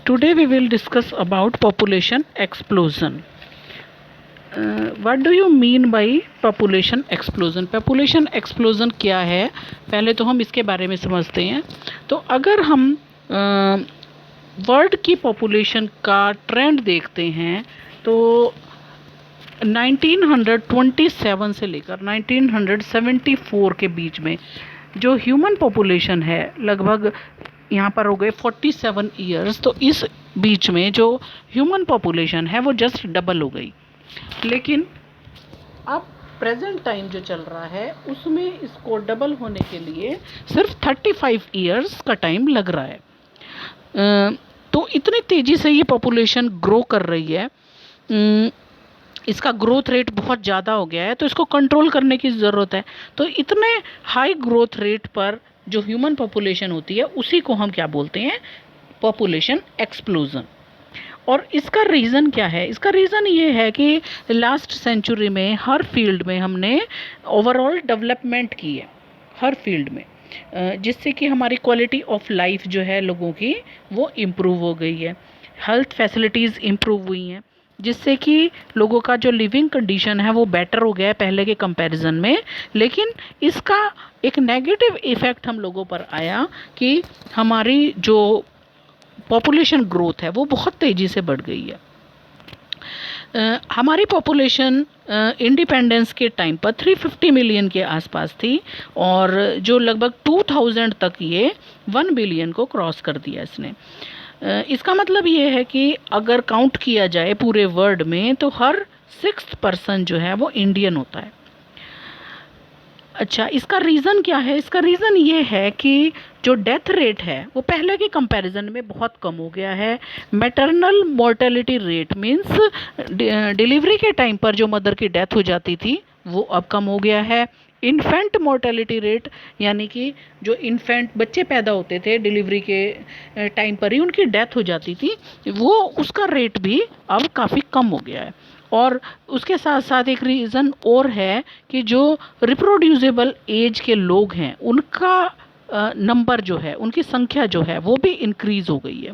Today we will discuss about population explosion. What do you mean by population explosion? Population explosion क्या है, पहले तो हम इसके बारे में समझते हैं। तो अगर हम वर्ल्ड की पॉपुलेशन का ट्रेंड देखते हैं तो 1927 से लेकर 1974 के बीच में जो ह्यूमन पॉपुलेशन है लगभग यहाँ पर हो गए 47 ईयर्स। तो इस बीच में जो ह्यूमन पॉपुलेशन है वो जस्ट डबल हो गई। लेकिन अब प्रेजेंट टाइम जो चल रहा है उसमें इसको डबल होने के लिए सिर्फ 35 ईयर्स का टाइम लग रहा है। तो इतनी तेज़ी से ये पॉपुलेशन ग्रो कर रही है, इसका ग्रोथ रेट बहुत ज़्यादा हो गया है, तो इसको कंट्रोल करने की ज़रूरत है। तो इतने हाई ग्रोथ रेट पर जो ह्यूमन पॉपुलेशन होती है उसी को हम क्या बोलते हैं, पॉपुलेशन एक्सप्लोजन। और इसका रीज़न क्या है? इसका रीज़न ये है कि लास्ट सेंचुरी में हर फील्ड में हमने ओवरऑल डेवलपमेंट की है, हर फील्ड में, जिससे कि हमारी क्वालिटी ऑफ लाइफ जो है लोगों की वो इम्प्रूव हो गई है। हेल्थ फैसिलिटीज़ इम्प्रूव हुई हैं, जिससे कि लोगों का जो लिविंग कंडीशन है वो बेटर हो गया है पहले के कंपैरिजन में। लेकिन इसका एक नेगेटिव इफ़ेक्ट हम लोगों पर आया कि हमारी जो पॉपुलेशन ग्रोथ है वो बहुत तेज़ी से बढ़ गई है। हमारी पॉपुलेशन इंडिपेंडेंस के टाइम पर 350 मिलियन के आसपास थी और जो लगभग 2000 तक ये 1 बिलियन को क्रॉस कर दिया इसने। इसका मतलब ये है कि अगर काउंट किया जाए पूरे वर्ल्ड में तो हर 6th पर्सन जो है वो इंडियन होता है। अच्छा, इसका रीज़न क्या है? इसका रीज़न ये है कि जो डेथ रेट है वो पहले के कंपैरिजन में बहुत कम हो गया है। Maternal mortality rate means delivery के टाइम पर जो मदर की डेथ हो जाती थी वो अब कम हो गया है। इन्फेंट मोर्टेलिटी रेट यानी कि जो इन्फेंट बच्चे पैदा होते थे डिलीवरी के टाइम पर ही उनकी डेथ हो जाती थी, वो उसका रेट भी अब काफ़ी कम हो गया है। और उसके साथ साथ एक रीज़न और है कि जो रिप्रोड्यूसेबल एज के लोग हैं उनका नंबर जो है, उनकी संख्या जो है वो भी इंक्रीज़ हो गई है।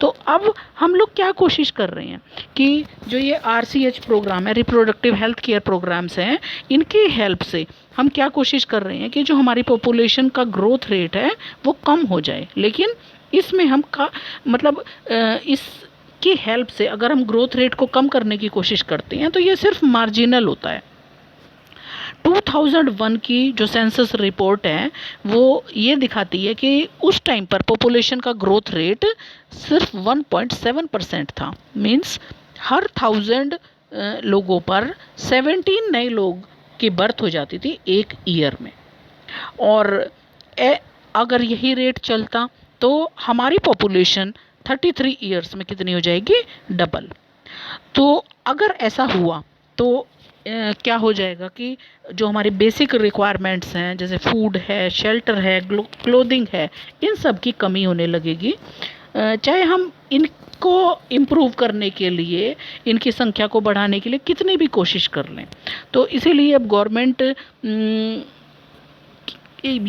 तो अब हम लोग क्या कोशिश कर रहे हैं कि जो ये RCH प्रोग्राम है, रिप्रोडक्टिव हेल्थ केयर प्रोग्राम्स हैं, इनकी हेल्प से हम क्या कोशिश कर रहे हैं कि जो हमारी पॉपुलेशन का ग्रोथ रेट है वो कम हो जाए। लेकिन इसमें हम इस की हेल्प से अगर हम ग्रोथ रेट को कम करने की कोशिश करते हैं तो ये सिर्फ मार्जिनल होता है। 2001 की जो सेंसस रिपोर्ट है वो ये दिखाती है कि उस टाइम पर पॉपुलेशन का ग्रोथ रेट सिर्फ 1.7% था। मींस हर 1000 लोगों पर 17 नए लोग की बर्थ हो जाती थी एक ईयर में। और अगर यही रेट चलता तो हमारी पॉपुलेशन 33 ईयर्स में कितनी हो जाएगी, डबल। तो अगर ऐसा हुआ तो क्या हो जाएगा कि जो हमारी बेसिक रिक्वायरमेंट्स हैं जैसे फूड है, शेल्टर है, क्लोथिंग है, इन सब की कमी होने लगेगी। चाहे हम इनको इम्प्रूव करने के लिए, इनकी संख्या को बढ़ाने के लिए कितनी भी कोशिश कर लें। तो इसीलिए अब गवर्नमेंट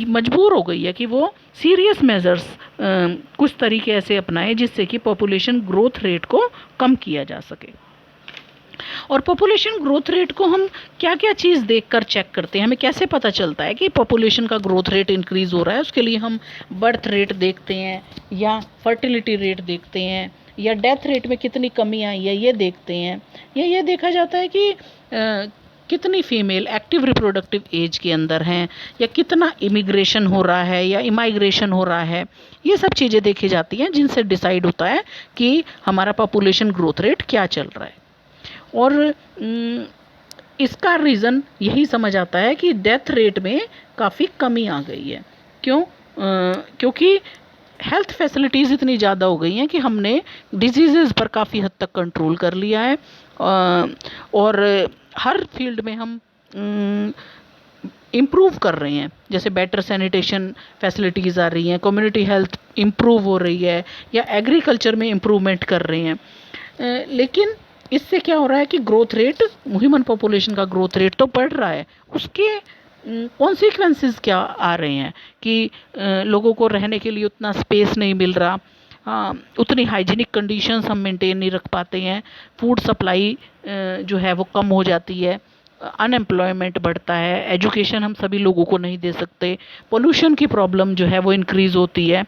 मजबूर हो गई है कि वो सीरियस मेजर्स कुछ तरीके ऐसे अपनाए जिससे कि पॉपुलेशन ग्रोथ रेट को कम किया जा सके। और पॉपुलेशन ग्रोथ रेट को हम क्या क्या चीज़ देखकर चेक करते हैं, हमें कैसे पता चलता है कि पॉपुलेशन का ग्रोथ रेट इंक्रीज़ हो रहा है? उसके लिए हम बर्थ रेट देखते हैं या फर्टिलिटी रेट देखते हैं या डेथ रेट में कितनी कमी आई है ये देखते हैं, या ये देखा जाता है कि कितनी फीमेल एक्टिव रिप्रोडक्टिव एज के अंदर हैं या कितना इमिग्रेशन हो रहा है या इमाइग्रेशन हो रहा है। ये सब चीज़ें देखी जाती हैं जिनसे डिसाइड होता है कि हमारा पॉपुलेशन ग्रोथ रेट क्या चल रहा है। और इसका रीज़न यही समझ आता है कि डेथ रेट में काफ़ी कमी आ गई है। क्यों? क्योंकि हेल्थ फैसिलिटीज़ इतनी ज़्यादा हो गई हैं कि हमने डिजीज़ पर काफ़ी हद तक कंट्रोल कर लिया है। और हर फील्ड में हम इम्प्रूव कर रहे हैं, जैसे बेटर सैनिटेशन फैसिलिटीज़ आ रही हैं, कम्युनिटी हेल्थ इम्प्रूव हो रही है, या एग्रीकल्चर में इम्प्रूवमेंट कर रहे हैं। लेकिन इससे क्या हो रहा है कि ग्रोथ रेट, ह्यूमन पॉपुलेशन का ग्रोथ रेट तो बढ़ रहा है, उसके कॉन्सिक्वेंसेस क्या आ रहे हैं कि लोगों को रहने के लिए उतना स्पेस नहीं मिल रहा, हाँ, उतनी हाइजीनिक कंडीशंस हम मेंटेन नहीं रख पाते हैं, फूड सप्लाई जो है वो कम हो जाती है, अनएम्प्लॉयमेंट बढ़ता है, एजुकेशन हम सभी लोगों को नहीं दे सकते, पोल्यूशन की प्रॉब्लम जो है वो इंक्रीज होती है,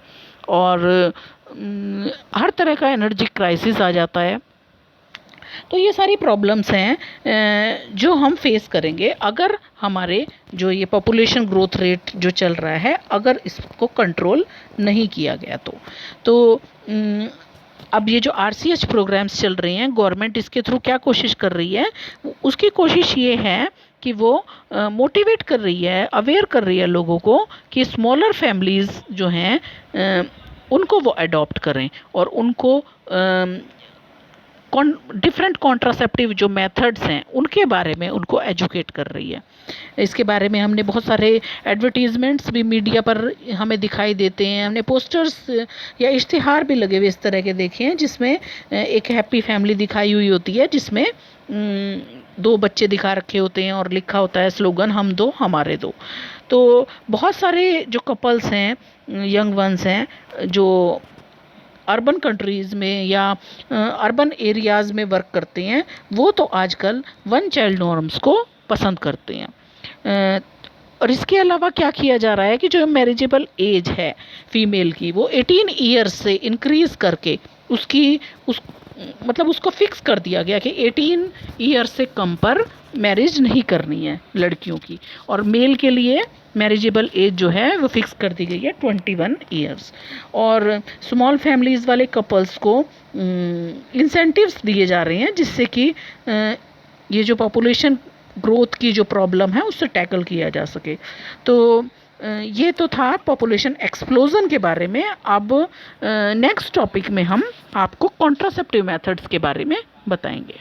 और हर तरह का एनर्जी क्राइसिस आ जाता है। तो ये सारी प्रॉब्लम्स हैं जो हम फेस करेंगे अगर हमारे जो ये पॉपुलेशन ग्रोथ रेट जो चल रहा है, अगर इसको कंट्रोल नहीं किया गया तो अब ये जो RCH प्रोग्राम्स चल रहे हैं, गवर्नमेंट इसके थ्रू क्या कोशिश कर रही है, उसकी कोशिश ये है कि वो मोटिवेट कर रही है, अवेयर कर रही है लोगों को कि स्मॉलर फैमिलीज़ जो हैं उनको वो अडॉप्ट करें, और उनको डिफरेंट कॉन्ट्रासेप्टिव जो मेथड्स हैं उनके बारे में उनको एजुकेट कर रही है। इसके बारे में हमने बहुत सारे एडवर्टीज़मेंट्स भी मीडिया पर हमें दिखाई देते हैं, हमने पोस्टर्स या इश्तिहार भी लगे हुए इस तरह के देखे हैं, जिसमें एक हैप्पी फैमिली दिखाई हुई होती है, जिसमें 2 बच्चे दिखा रखे होते हैं और लिखा होता है स्लोगन, हम दो हमारे दो। तो बहुत सारे जो कपल्स हैं, यंग वंस हैं, जो अर्बन कंट्रीज़ में या अर्बन एरियाज़ में वर्क करते हैं, वो तो आजकल 1 चाइल्ड नॉर्म्स को पसंद करते हैं। और इसके अलावा क्या किया जा रहा है कि जो मैरिजेबल एज है फीमेल की, वो 18 ईयर्स से इंक्रीज़ करके उसको फिक्स कर दिया गया कि 18 ईयर्स से कम पर मैरिज नहीं करनी है लड़कियों की, और मेल के लिए मैरिजेबल एज जो है वो फिक्स कर दी गई है 21 ईयर्स। और स्मॉल फैमिलीज़ वाले कपल्स को इंसेंटिव्स दिए जा रहे हैं, जिससे कि ये जो पॉपुलेशन ग्रोथ की जो प्रॉब्लम है उससे टैकल किया जा सके। तो ये तो था पॉपुलेशन एक्सप्लोजन के बारे में। अब नेक्स्ट टॉपिक में हम आपको कॉन्ट्रासेप्टिव मेथड्स के बारे में बताएंगे।